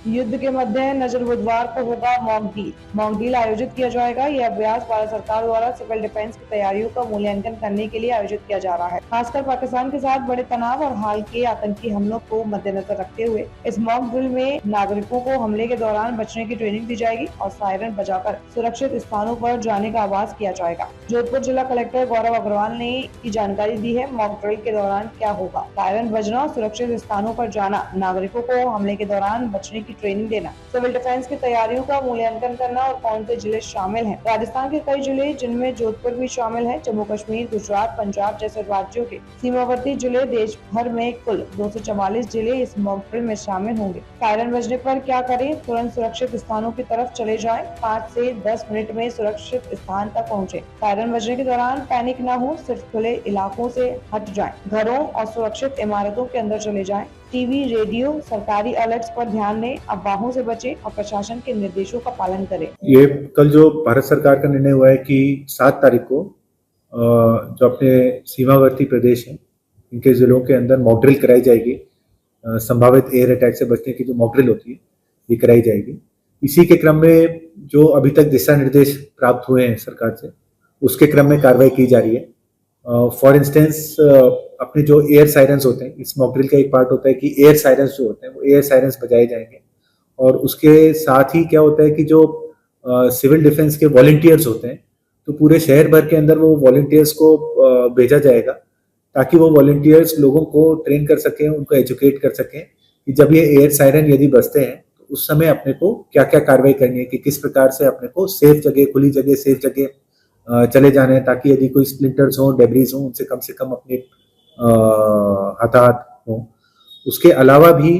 युद्ध के मध्य नजर बुधवार को होगा मॉक ड्रिल आयोजित किया जाएगा। यह अभ्यास भारत सरकार द्वारा सिविल डिफेंस की तैयारियों का मूल्यांकन करने के लिए आयोजित किया जा रहा है। खासकर पाकिस्तान के साथ बड़े तनाव और हाल के आतंकी हमलों को मद्देनजर रखते हुए इस मॉक ड्रिल में नागरिकों को हमले के दौरान बचने की ट्रेनिंग दी जाएगी और सायरन बजाकर सुरक्षित स्थानों पर जाने का आह्वान किया जाएगा। जोधपुर जिला कलेक्टर गौरव अग्रवाल ने की जानकारी दी है। मॉक ड्रिल के दौरान क्या होगा? सायरन बजना, सुरक्षित स्थानों पर जाना, नागरिकों को हमले के दौरान बचने की ट्रेनिंग देना, सिविल डिफेंस की तैयारियों का मूल्यांकन करना और कौन से जिले शामिल हैं। राजस्थान के कई जिले जिनमें जोधपुर भी शामिल है। जम्मू कश्मीर, गुजरात, पंजाब जैसे राज्यों के सीमावर्ती जिले देश भर में कुल 244 जिले इस मॉक ड्रिल में शामिल होंगे। सायरन बजने पर क्या करें? तुरंत सुरक्षित स्थानों की तरफ चले जाएं। 5 से 10 मिनट में सुरक्षित स्थान तक पहुंचे। सायरन बजने के दौरान पैनिक न हो, सिर्फ खुले इलाकों से हट जाएं। घरों और सुरक्षित इमारतों के अंदर चले जाएं। टीवी, रेडियो, सरकारी अलर्ट्स पर ध्यान दें, अफवाहों से बचें और प्रशासन के निर्देशों का पालन करें। ये कल जो भारत सरकार का निर्णय हुआ है कि 7 तारीख को जो अपने सीमावर्ती प्रदेश हैं इनके जिलों के अंदर मॉक ड्रिल कराई जाएगी। संभावित एयर अटैक से बचने की जो मॉक ड्रिल होती है ये कराई जाएगी। इसी के क्रम में जो अभी तक दिशा निर्देश प्राप्त हुए हैं सरकार से उसके क्रम में कार्रवाई की जा रही है। फॉर इंस्टेंस अपने जो एयर साइरेंस होते हैं, इस मॉक ड्रिल का एक पार्ट होता है कि एयर साइरेंस जो होते हैं वो एयर साइरेंस बजाए जाएंगे और उसके साथ ही क्या होता है कि जो सिविल डिफेंस के वॉलंटियर्स होते हैं तो पूरे शहर भर के अंदर वो वॉलंटियर्स को भेजा जाएगा ताकि वो वॉलंटियर्स लोगों को ट्रेन कर सकें, उनको एजुकेट कर सकें कि जब ये एयर सायरन यदि बजते हैं तो उस समय अपने को क्या क्या कार्रवाई करनी है, कि किस प्रकार से अपने को सेफ जगह, खुली जगह, सेफ जगह चले जाने हैं ताकि यदि कोई स्प्लिंटर्स हो, डेब्रीज हो, उनसे कम अपने हताहत हो। उसके अलावा भी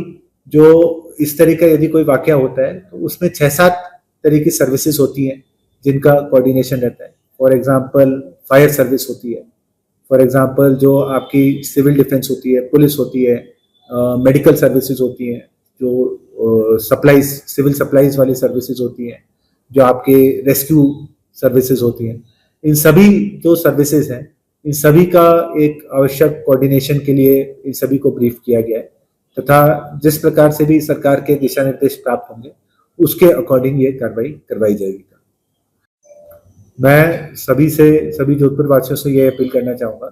जो इस तरह का यदि कोई वाकया होता है तो उसमें 6-7 तरह की सर्विसेज होती हैं जिनका कोऑर्डिनेशन रहता है। फॉर एग्जांपल फायर सर्विस होती है, फॉर एग्जांपल जो आपकी सिविल डिफेंस होती है, पुलिस होती है, मेडिकल सर्विसेज होती हैं, जो सप्लाईज, सिविल सप्लाईज वाली सर्विसेज होती हैं, जो आपके रेस्क्यू सर्विसेज होती हैं। इन सभी जो सर्विसेज हैं इन सभी का एक आवश्यक कोऑर्डिनेशन के लिए इन सभी को ब्रीफ किया गया है तथा जिस प्रकार से भी सरकार के दिशा निर्देश प्राप्त होंगे उसके अकॉर्डिंग ये कार्रवाई करवाई जाएगी। मैं सभी जोधपुर वासियों से ये अपील करना चाहूँगा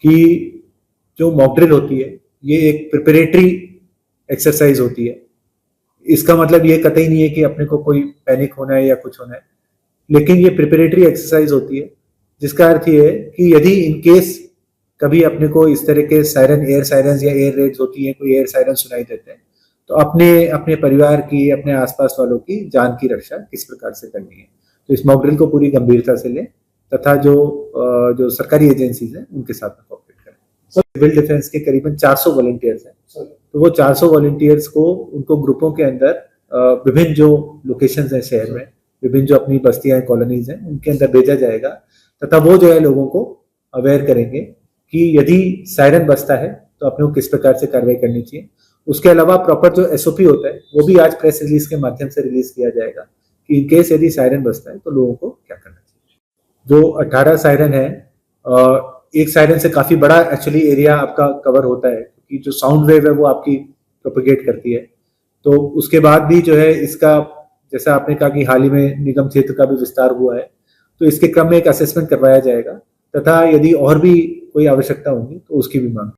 कि जो मॉक ड्रिल होती है ये एक प्रिपरेटरी एक्सरसाइज होती है। इसका मतलब ये कतई नहीं है कि अपने को कोई पैनिक होना है या कुछ होना है, लेकिन ये प्रिपरेटरी एक्सरसाइज होती है जिसका अर्थ ये है कि यदि इन केस कभी अपने को इस तरह के सायरन, एयर सायरन या एयर रेड्स होती है, कोई एयर सायरन सुनाई देते हैं तो अपने परिवार की, अपने आसपास वालों की जान की रक्षा किस प्रकार से करनी है। तो इस मॉक ड्रिल को पूरी गंभीरता से लें तथा जो सरकारी एजेंसीज हैं उनके साथ में कोऑपरेट करें। सिविल डिफेंस के करीबन 400 वॉलंटियर्स हैं, तो वो 400 वॉलंटियर्स को उनको ग्रुपों के अंदर विभिन्न जो लोकेशंस हैं शहर में, विभिन्न जो अपनी बस्तियां, कॉलोनीज हैं, उनके अंदर भेजा जाएगा तथा वो जो है लोगों को अवेयर करेंगे कि यदि सायरन बजता है तो अपने को किस प्रकार से कार्रवाई करनी चाहिए। उसके अलावा प्रॉपर जो एसओपी होता है वो भी आज प्रेस रिलीज के माध्यम से रिलीज किया जाएगा कि इन केस यदि सायरन बजता है तो लोगों को क्या करना चाहिए। जो 18 सायरन है, एक सायरन से काफी बड़ा एक्चुअली एरिया आपका कवर होता है क्योंकि जो साउंड वेव है वो आपकी प्रोपेगेट करती है। तो उसके बाद भी जो है इसका, जैसा आपने कहा कि हाल ही में निगम क्षेत्र का भी विस्तार हुआ है, तो इसके क्रम में एक असेसमेंट करवाया जाएगा तथा यदि और भी कोई आवश्यकता होगी तो उसकी भी मांग